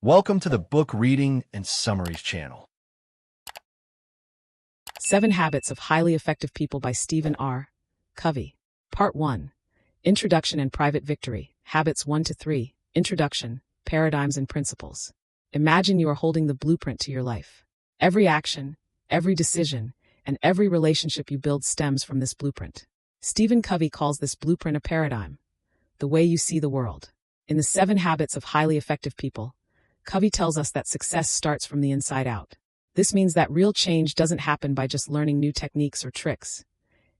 Welcome to the Book Reading and Summaries channel. 7 Habits of Highly Effective People by Stephen R. Covey. Part 1. Introduction and Private Victory. Habits 1 to 3. Introduction, Paradigms and Principles. Imagine you are holding the blueprint to your life. Every action, every decision, and every relationship you build stems from this blueprint. Stephen Covey calls this blueprint a paradigm, the way you see the world. In the 7 Habits of Highly Effective People, Covey tells us that success starts from the inside out. This means that real change doesn't happen by just learning new techniques or tricks.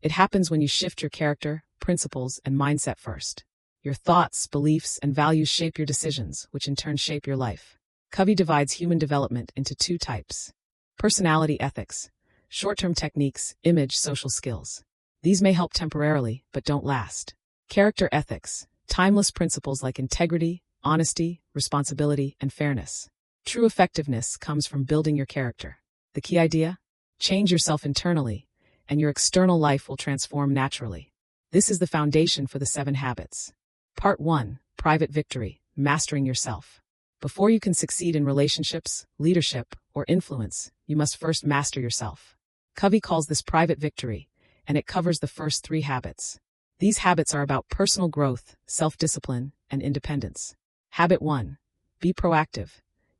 It happens when you shift your character, principles, and mindset first. Your thoughts, beliefs, and values shape your decisions, which in turn shape your life. Covey divides human development into 2 types. Personality ethics, short-term techniques, image, social skills. These may help temporarily, but don't last. Character ethics, timeless principles like integrity, honesty, responsibility, and fairness. True effectiveness comes from building your character. The key idea? Change yourself internally, and your external life will transform naturally. This is the foundation for the 7 habits. Part 1. Private Victory, Mastering Yourself. Before you can succeed in relationships, leadership, or influence, you must first master yourself. Covey calls this private victory, and it covers the first 3 habits. These habits are about personal growth, self-discipline, and independence. Habit 1. Be proactive.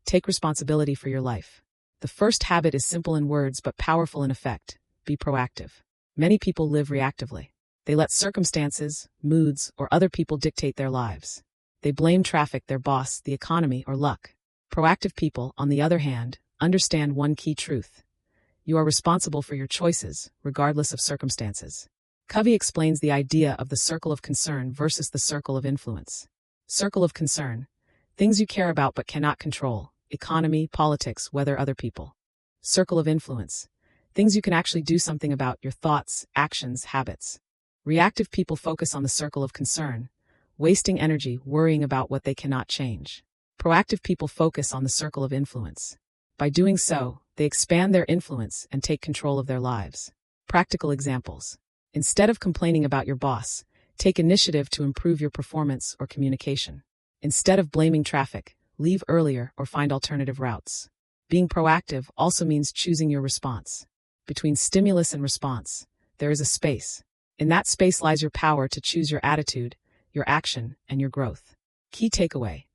Take responsibility for your life. The first habit is simple in words but powerful in effect. Be proactive. Many people live reactively. They let circumstances, moods, or other people dictate their lives. They blame traffic, their boss, the economy, or luck. Proactive people, on the other hand, understand one key truth. You are responsible for your choices, regardless of circumstances. Covey explains the idea of the circle of concern versus the circle of influence. Circle of concern. Things you care about but cannot control. Economy, politics, weather, other people. Circle of influence. Things you can actually do something about, your thoughts, actions, habits. Reactive people focus on the circle of concern, wasting energy worrying about what they cannot change. Proactive people focus on the circle of influence. By doing so, they expand their influence and take control of their lives. Practical examples. Instead of complaining about your boss, take initiative to improve your performance or communication. Instead of blaming traffic, leave earlier or find alternative routes. Being proactive also means choosing your response. Between stimulus and response, there is a space. In that space lies your power to choose your attitude, your action, and your growth. Key takeaway.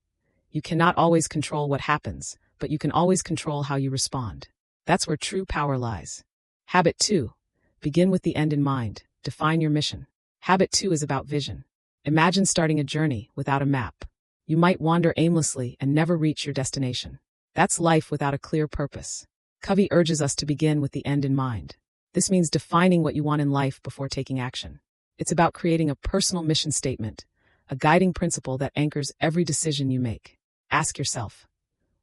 You cannot always control what happens, but you can always control how you respond. That's where true power lies. Habit 2. Begin with the end in mind. Define your mission. Habit 2 is about vision. Imagine starting a journey without a map. You might wander aimlessly and never reach your destination. That's life without a clear purpose. Covey urges us to begin with the end in mind. This means defining what you want in life before taking action. It's about creating a personal mission statement, a guiding principle that anchors every decision you make. Ask yourself,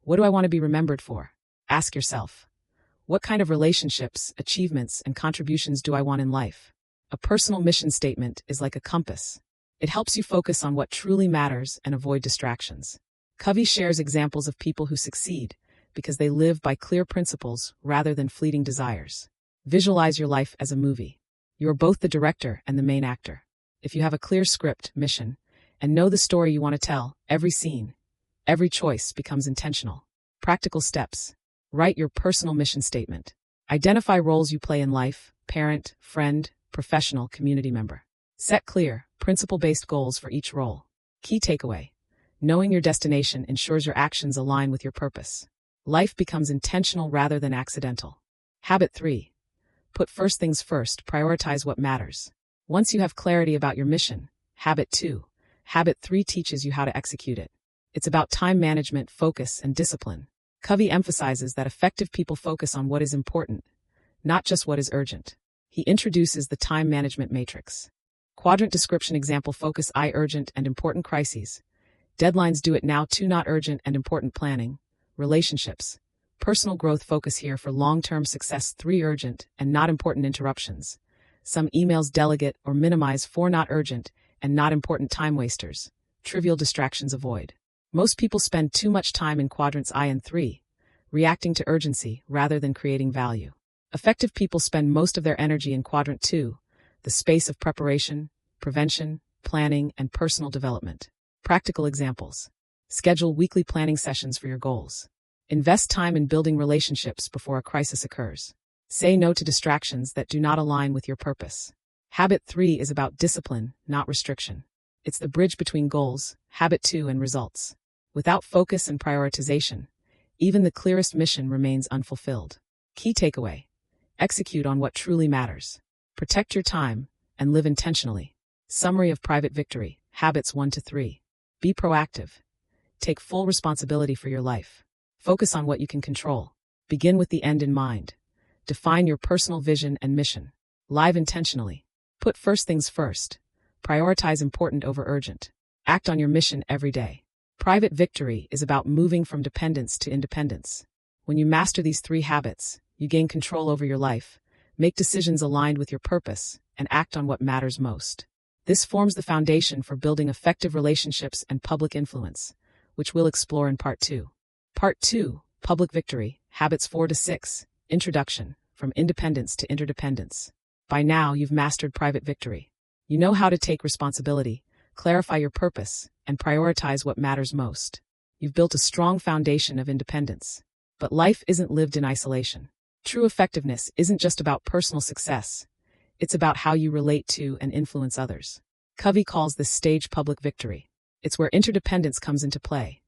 what do I want to be remembered for? Ask yourself, what kind of relationships, achievements, and contributions do I want in life? A personal mission statement is like a compass. It helps you focus on what truly matters and avoid distractions. Covey shares examples of people who succeed because they live by clear principles rather than fleeting desires. Visualize your life as a movie. You are both the director and the main actor. If you have a clear script, mission, and know the story you want to tell, every scene, every choice becomes intentional. Practical steps. Write your personal mission statement. Identify roles you play in life: parent, friend, professional, community member. Set clear, principle-based goals for each role. Key takeaway. Knowing your destination ensures your actions align with your purpose. Life becomes intentional rather than accidental. Habit 3. Put first things first, prioritize what matters. Once you have clarity about your mission, Habit 2. Habit 3 teaches you how to execute it. It's about time management, focus, and discipline. Covey emphasizes that effective people focus on what is important, not just what is urgent. He introduces the time management matrix. Quadrant description example: focus I, urgent and important crises. Deadlines: do it now 2, not urgent and important planning. Relationships. Personal growth: focus here for long-term success 3, urgent and not important interruptions. Some emails: delegate or minimize 4, not urgent and not important time wasters. Trivial distractions: avoid. Most people spend too much time in quadrants I and 3, reacting to urgency rather than creating value. Effective people spend most of their energy in quadrant 2, the space of preparation, prevention, planning, and personal development. Practical examples. Schedule weekly planning sessions for your goals. Invest time in building relationships before a crisis occurs. Say no to distractions that do not align with your purpose. Habit 3 is about discipline, not restriction. It's the bridge between goals, habit 2, and results. Without focus and prioritization, even the clearest mission remains unfulfilled. Key takeaway: execute on what truly matters. Protect your time and live intentionally. Summary of private victory, habits 1 to 3. Be proactive. Take full responsibility for your life. Focus on what you can control. Begin with the end in mind. Define your personal vision and mission. Live intentionally. Put first things first. Prioritize important over urgent. Act on your mission every day. Private victory is about moving from dependence to independence. When you master these 3 habits, you gain control over your life, make decisions aligned with your purpose, and act on what matters most. This forms the foundation for building effective relationships and public influence, which we'll explore in Part 2. Part 2, Public Victory, Habits 4 to 6, Introduction, From Independence to Interdependence. By now, you've mastered private victory. You know how to take responsibility, clarify your purpose, and prioritize what matters most. You've built a strong foundation of independence. But life isn't lived in isolation. True effectiveness isn't just about personal success. It's about how you relate to and influence others. Covey calls this stage public victory. It's where interdependence comes into play,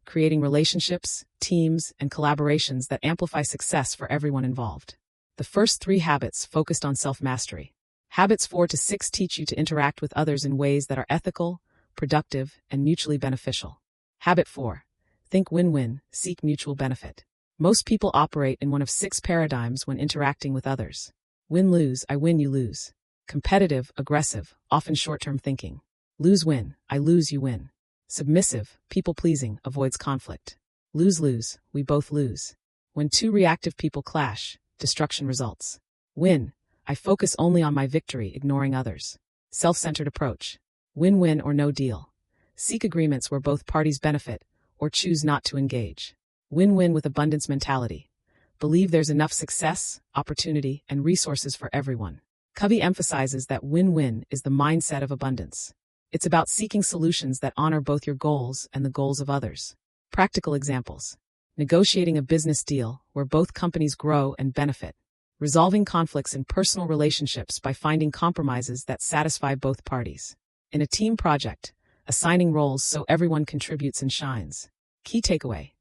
creating relationships, teams, and collaborations that amplify success for everyone involved. The first 3 habits focused on self-mastery. Habits 4 to 6 teach you to interact with others in ways that are ethical, productive, and mutually beneficial. Habit 4. Think win-win, seek mutual benefit. Most people operate in one of 6 paradigms when interacting with others. Win-lose, I win, you lose. Competitive, aggressive, often short-term thinking. Lose-win, I lose, you win. Submissive, people-pleasing, avoids conflict. Lose-lose, we both lose. When 2 reactive people clash, destruction results. Win, I focus only on my victory, ignoring others. Self-centered approach. Win-win or no deal. Seek agreements where both parties benefit, or choose not to engage. Win-win with abundance mentality. Believe there's enough success, opportunity, and resources for everyone. Covey emphasizes that win-win is the mindset of abundance. It's about seeking solutions that honor both your goals and the goals of others. Practical examples. Negotiating a business deal where both companies grow and benefit. Resolving conflicts in personal relationships by finding compromises that satisfy both parties. In a team project, assigning roles so everyone contributes and shines. Key takeaway: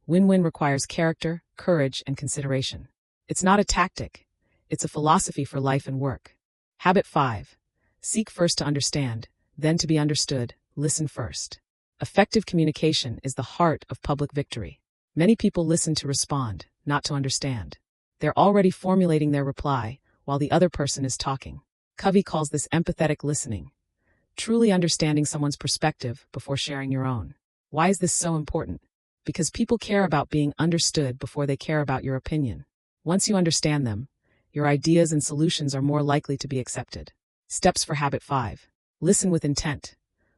win-win requires character, courage, and consideration. It's not a tactic. It's a philosophy for life and work. Habit 5. Seek first to understand, then to be understood. Listen first. Effective communication is the heart of public victory. Many people listen to respond, not to understand. They're already formulating their reply while the other person is talking. Covey calls this empathetic listening, truly understanding someone's perspective before sharing your own. Why is this so important? Because people care about being understood before they care about your opinion. Once you understand them, your ideas and solutions are more likely to be accepted. Steps for Habit 5. Listen with intent.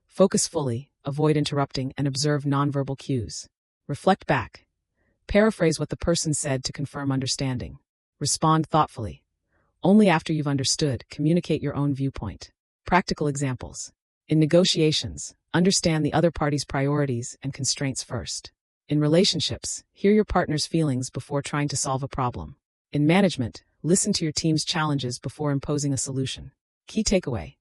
Focus fully, avoid interrupting, and observe nonverbal cues. Reflect back. Paraphrase what the person said to confirm understanding. Respond thoughtfully. Only after you've understood, communicate your own viewpoint. Practical examples. In negotiations, understand the other party's priorities and constraints first. In relationships, hear your partner's feelings before trying to solve a problem. In management, listen to your team's challenges before imposing a solution. Key takeaway: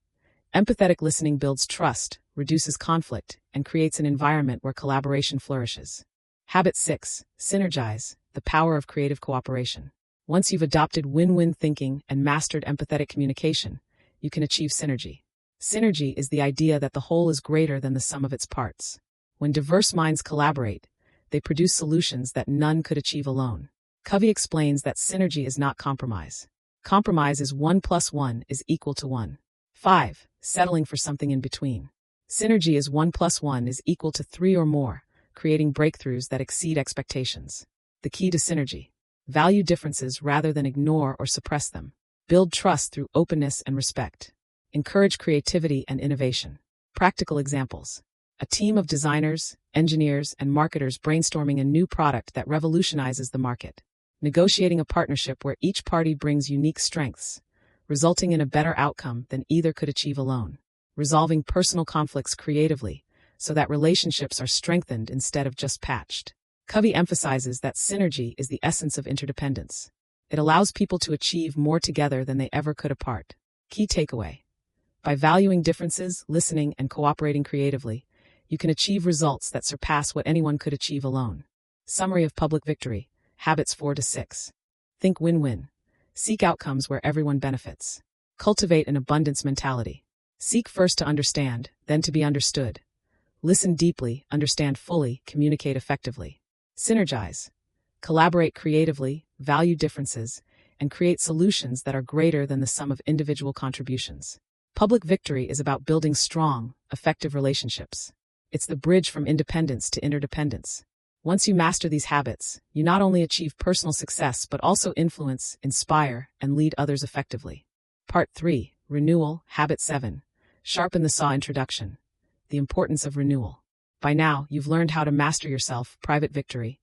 empathetic listening builds trust, reduces conflict, and creates an environment where collaboration flourishes. Habit 6. Synergize, the power of creative cooperation. Once you've adopted win-win thinking and mastered empathetic communication, you can achieve synergy. Synergy is the idea that the whole is greater than the sum of its parts. When diverse minds collaborate, they produce solutions that none could achieve alone. Covey explains that synergy is not compromise. Compromise is 1 + 1 is equal to 1. 5. Settling for something in between. Synergy is 1 + 1 is equal to 3 or more, creating breakthroughs that exceed expectations. The key to synergy: value differences rather than ignore or suppress them. Build trust through openness and respect. Encourage creativity and innovation. Practical examples: a team of designers, engineers, and marketers brainstorming a new product that revolutionizes the market. Negotiating a partnership where each party brings unique strengths, resulting in a better outcome than either could achieve alone. Resolving personal conflicts creatively, so that relationships are strengthened instead of just patched. Covey emphasizes that synergy is the essence of interdependence. It allows people to achieve more together than they ever could apart. Key takeaway: by valuing differences, listening, and cooperating creatively, you can achieve results that surpass what anyone could achieve alone. Summary of public victory. Habits 4 to 6. Think win-win. Seek outcomes where everyone benefits. Cultivate an abundance mentality. Seek first to understand, then to be understood. Listen deeply, understand fully, communicate effectively. Synergize. Collaborate creatively, value differences, and create solutions that are greater than the sum of individual contributions. Public victory is about building strong, effective relationships. It's the bridge from independence to interdependence. Once you master these habits, you not only achieve personal success but also influence, inspire, and lead others effectively. Part 3. Renewal. Habit 7. Sharpen the Saw. Introduction. The importance of renewal. By now, you've learned how to master yourself, private victory,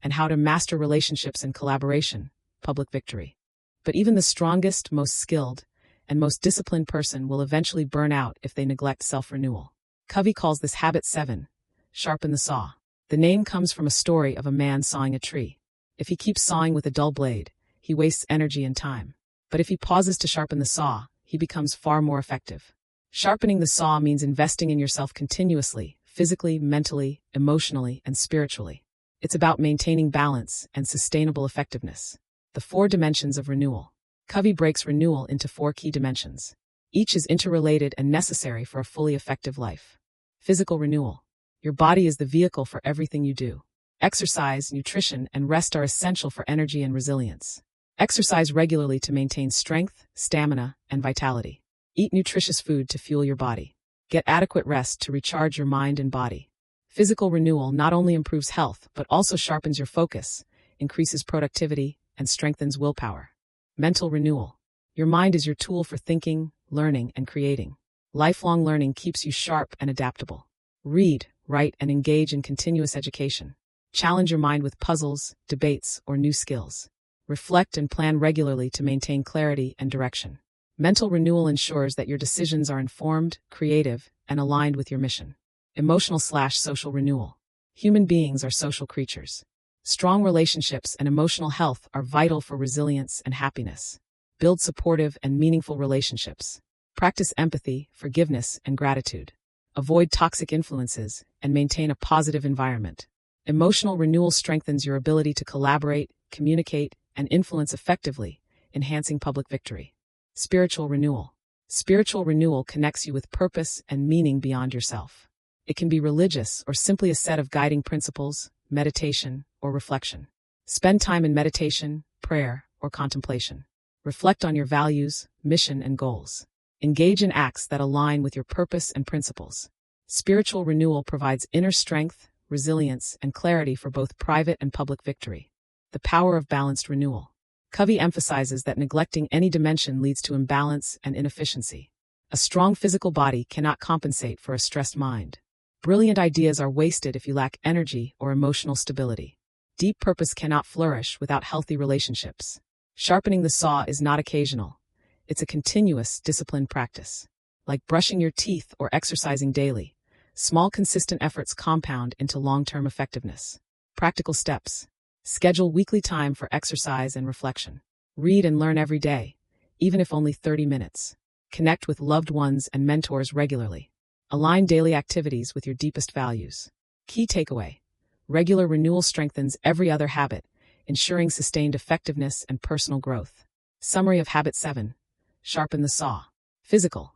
and how to master relationships and collaboration, public victory. But even the strongest, most skilled, and most disciplined person will eventually burn out if they neglect self-renewal. Covey calls this habit 7, sharpen the saw. The name comes from a story of a man sawing a tree. If he keeps sawing with a dull blade, he wastes energy and time. But if he pauses to sharpen the saw, he becomes far more effective. Sharpening the saw means investing in yourself continuously, physically, mentally, emotionally, and spiritually. It's about maintaining balance and sustainable effectiveness. The 4 dimensions of renewal. Covey breaks renewal into 4 key dimensions. Each is interrelated and necessary for a fully effective life. Physical renewal. Your body is the vehicle for everything you do. Exercise, nutrition, and rest are essential for energy and resilience. Exercise regularly to maintain strength, stamina, and vitality. Eat nutritious food to fuel your body. Get adequate rest to recharge your mind and body. Physical renewal not only improves health but also sharpens your focus, increases productivity, and strengthens willpower. Mental renewal. Your mind is your tool for thinking, learning, and creating. Lifelong learning keeps you sharp and adaptable. Read, write, and engage in continuous education. Challenge your mind with puzzles, debates, or new skills. Reflect and plan regularly to maintain clarity and direction. Mental renewal ensures that your decisions are informed, creative, and aligned with your mission. Emotional/social renewal. Human beings are social creatures. Strong relationships and emotional health are vital for resilience and happiness. Build supportive and meaningful relationships. Practice empathy, forgiveness, and gratitude. Avoid toxic influences and maintain a positive environment. Emotional renewal strengthens your ability to collaborate, communicate, and influence effectively, enhancing public victory. Spiritual renewal. Spiritual renewal connects you with purpose and meaning beyond yourself. It can be religious or simply a set of guiding principles, meditation, or reflection. Spend time in meditation, prayer, or contemplation. Reflect on your values, mission, and goals. Engage in acts that align with your purpose and principles. Spiritual renewal provides inner strength, resilience, and clarity for both private and public victory. The power of balanced renewal. Covey emphasizes that neglecting any dimension leads to imbalance and inefficiency. A strong physical body cannot compensate for a stressed mind. Brilliant ideas are wasted if you lack energy or emotional stability. Deep purpose cannot flourish without healthy relationships. Sharpening the saw is not occasional. It's a continuous, disciplined practice. Like brushing your teeth or exercising daily, small, consistent efforts compound into long-term effectiveness. Practical steps. Schedule weekly time for exercise and reflection. Read and learn every day, even if only 30 minutes. Connect with loved ones and mentors regularly. Align daily activities with your deepest values. Key takeaway. Regular renewal strengthens every other habit, ensuring sustained effectiveness and personal growth. Summary of Habit 7. Sharpen the saw. Physical.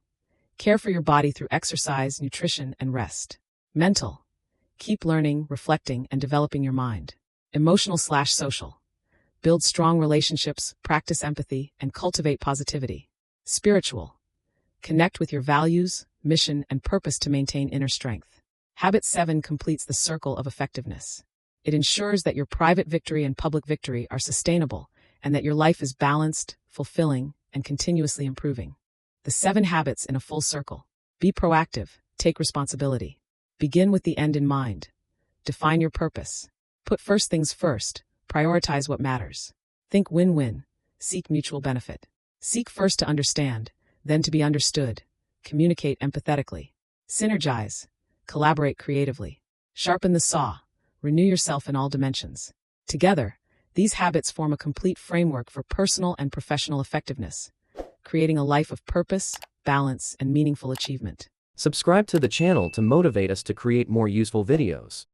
Care for your body through exercise, nutrition, and rest. Mental. Keep learning, reflecting, and developing your mind. Emotional/social. Build strong relationships, practice empathy, and cultivate positivity. Spiritual. Connect with your values, mission, and purpose to maintain inner strength. Habit 7 completes the circle of effectiveness. It ensures that your private victory and public victory are sustainable and that your life is balanced, fulfilling, and continuously improving. The 7 habits in a full circle. Be proactive, take responsibility. Begin with the end in mind. Define your purpose. Put first things first, prioritize what matters. Think win-win, seek mutual benefit. Seek first to understand, then to be understood. Communicate empathetically. Synergize. Collaborate creatively. Sharpen the saw. Renew yourself in all dimensions. Together, these habits form a complete framework for personal and professional effectiveness, creating a life of purpose, balance, and meaningful achievement. Subscribe to the channel to motivate us to create more useful videos.